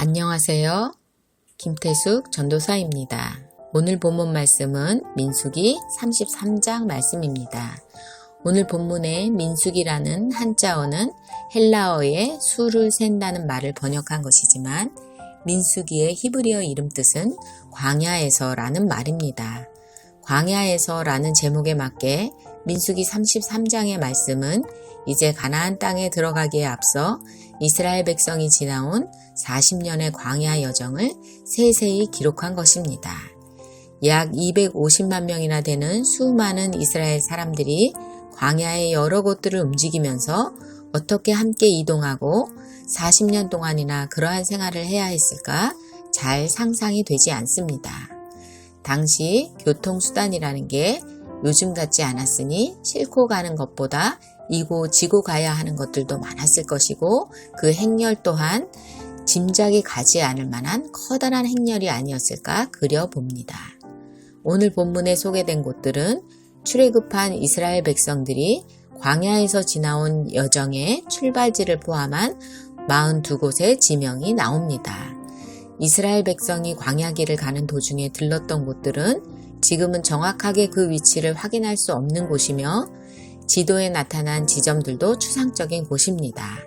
안녕하세요. 김태숙 전도사입니다. 오늘 본문 말씀은 민수기 33장 말씀입니다. 오늘 본문의 민수기라는 한자어는 헬라어의 수를 센다는 말을 번역한 것이지만 민수기의 히브리어 이름 뜻은 광야에서라는 말입니다. 광야에서라는 제목에 맞게 민수기 33장의 말씀은 이제 가나안 땅에 들어가기에 앞서 이스라엘 백성이 지나온 40년의 광야 여정을 세세히 기록한 것입니다. 약 250만 명이나 되는 수많은 이스라엘 사람들이 광야의 여러 곳들을 움직이면서 어떻게 함께 이동하고 40년 동안이나 그러한 생활을 해야 했을까 잘 상상이 되지 않습니다. 당시 교통수단이라는 게 요즘 같지 않았으니 싣고 가는 것보다 이고 지고 가야 하는 것들도 많았을 것이고 그 행렬 또한 짐작이 가지 않을 만한 커다란 행렬이 아니었을까 그려봅니다. 오늘 본문에 소개된 곳들은 출애굽한 이스라엘 백성들이 광야에서 지나온 여정의 출발지를 포함한 42곳의 지명이 나옵니다. 이스라엘 백성이 광야길을 가는 도중에 들렀던 곳들은 지금은 정확하게 그 위치를 확인할 수 없는 곳이며 지도에 나타난 지점들도 추상적인 곳입니다.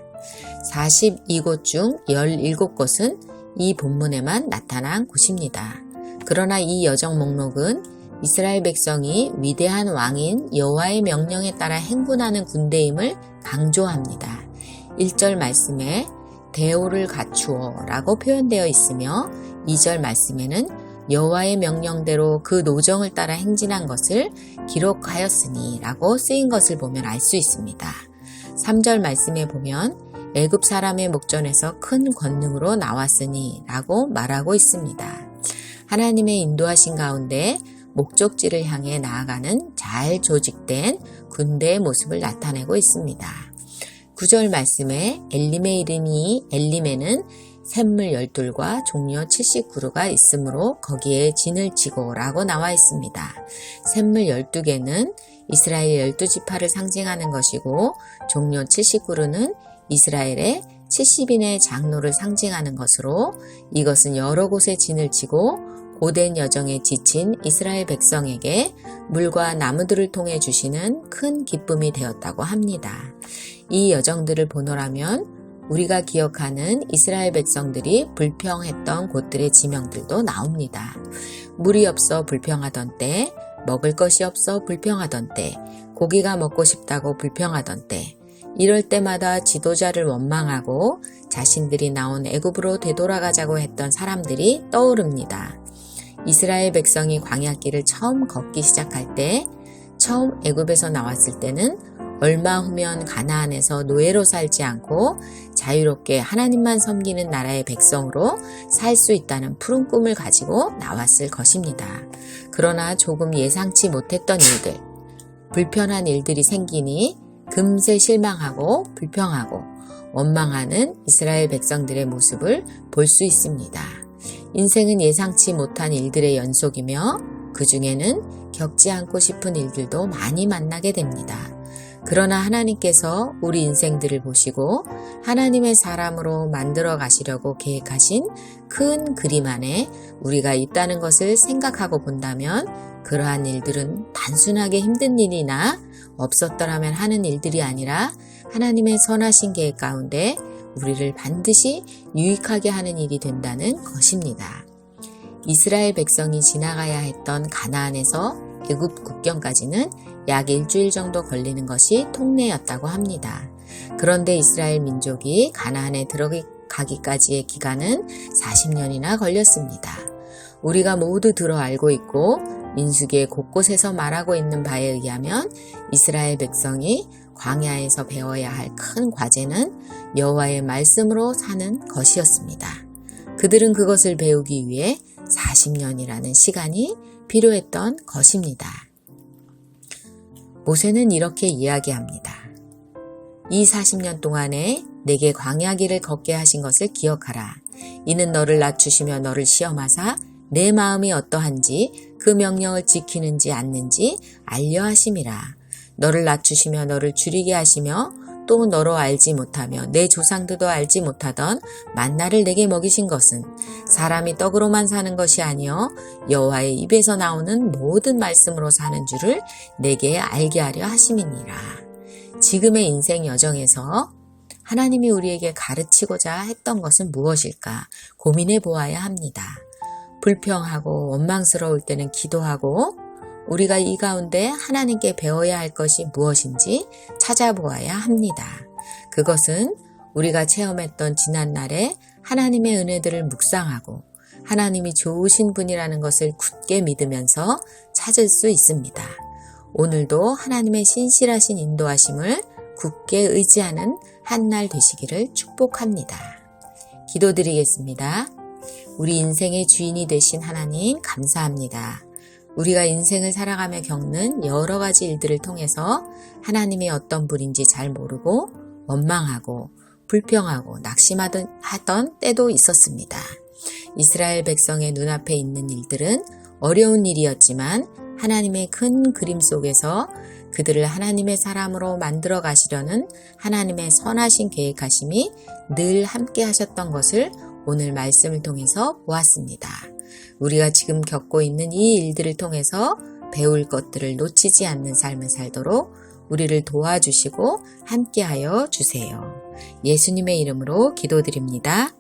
42곳 중 17곳은 이 본문에만 나타난 곳입니다. 그러나 이 여정 목록은 이스라엘 백성이 위대한 왕인 여호와의 명령에 따라 행군하는 군대임을 강조합니다. 1절 말씀에 대오를 갖추어 라고 표현되어 있으며 2절 말씀에는 여호와의 명령대로 그 노정을 따라 행진한 것을 기록하였으니 라고 쓰인 것을 보면 알 수 있습니다. 3절 말씀에 보면 애굽 사람의 목전에서 큰 권능으로 나왔으니 라고 말하고 있습니다. 하나님의 인도하신 가운데 목적지를 향해 나아가는 잘 조직된 군대의 모습을 나타내고 있습니다. 9절 말씀에 엘림의 이름이 엘림에는 샘물 12과 종려 70그루가 있으므로 거기에 진을 치고 라고 나와 있습니다. 샘물 12개는 이스라엘 12지파를 상징하는 것이고 종려 70그루는 이스라엘의 70인의 장로를 상징하는 것으로 이것은 여러 곳에 진을 치고 고된 여정에 지친 이스라엘 백성에게 물과 나무들을 통해 주시는 큰 기쁨이 되었다고 합니다. 이 여정들을 보노라면 우리가 기억하는 이스라엘 백성들이 불평했던 곳들의 지명들도 나옵니다. 물이 없어 불평하던 때, 먹을 것이 없어 불평하던 때, 고기가 먹고 싶다고 불평하던 때, 이럴 때마다 지도자를 원망하고 자신들이 나온 애굽으로 되돌아가자고 했던 사람들이 떠오릅니다. 이스라엘 백성이 광야길을 처음 걷기 시작할 때, 처음 애굽에서 나왔을 때는 얼마 후면 가나안에서 노예로 살지 않고 자유롭게 하나님만 섬기는 나라의 백성으로 살 수 있다는 푸른 꿈을 가지고 나왔을 것입니다. 그러나 조금 예상치 못했던 일들, 불편한 일들이 생기니 금세 실망하고 불평하고 원망하는 이스라엘 백성들의 모습을 볼 수 있습니다. 인생은 예상치 못한 일들의 연속이며 그 중에는 겪지 않고 싶은 일들도 많이 만나게 됩니다. 그러나 하나님께서 우리 인생들을 보시고 하나님의 사람으로 만들어 가시려고 계획하신 큰 그림 안에 우리가 있다는 것을 생각하고 본다면 그러한 일들은 단순하게 힘든 일이나 없었더라면 하는 일들이 아니라 하나님의 선하신 계획 가운데 우리를 반드시 유익하게 하는 일이 된다는 것입니다. 이스라엘 백성이 지나가야 했던 가나안에서 애굽 국경까지는 약 일주일 정도 걸리는 것이 통례였다고 합니다. 그런데 이스라엘 민족이 가나안에 들어가기까지의 기간은 40년이나 걸렸습니다. 우리가 모두 들어 알고 있고 민수기의 곳곳에서 말하고 있는 바에 의하면 이스라엘 백성이 광야에서 배워야 할 큰 과제는 여호와의 말씀으로 사는 것이었습니다. 그들은 그것을 배우기 위해 40년이라는 시간이 필요했던 것입니다. 모세는 이렇게 이야기합니다. 이 40년 동안에 내게 광야길을 걷게 하신 것을 기억하라. 이는 너를 낮추시며 너를 시험하사 내 마음이 어떠한지 그 명령을 지키는지 않는지 알려 하심이라. 너를 낮추시며 너를 줄이게 하시며 또 너로 알지 못하며 내 조상들도 알지 못하던 만나를 내게 먹이신 것은 사람이 떡으로만 사는 것이 아니요 여호와의 입에서 나오는 모든 말씀으로 사는 줄을 내게 알게 하려 하심이니라. 지금의 인생 여정에서 하나님이 우리에게 가르치고자 했던 것은 무엇일까 고민해 보아야 합니다. 불평하고 원망스러울 때는 기도하고 우리가 이 가운데 하나님께 배워야 할 것이 무엇인지 찾아보아야 합니다. 그것은 우리가 체험했던 지난날에 하나님의 은혜들을 묵상하고 하나님이 좋으신 분이라는 것을 굳게 믿으면서 찾을 수 있습니다. 오늘도 하나님의 신실하신 인도하심을 굳게 의지하는 한날 되시기를 축복합니다. 기도드리겠습니다. 우리 인생의 주인이 되신 하나님 감사합니다. 우리가 인생을 살아가며 겪는 여러 가지 일들을 통해서 하나님이 어떤 분인지 잘 모르고 원망하고 불평하고 낙심하던 때도 있었습니다. 이스라엘 백성의 눈앞에 있는 일들은 어려운 일이었지만 하나님의 큰 그림 속에서 그들을 하나님의 사람으로 만들어 가시려는 하나님의 선하신 계획하심이 늘 함께 하셨던 것을 오늘 말씀을 통해서 보았습니다. 우리가 지금 겪고 있는 이 일들을 통해서 배울 것들을 놓치지 않는 삶을 살도록 우리를 도와주시고 함께하여 주세요. 예수님의 이름으로 기도드립니다.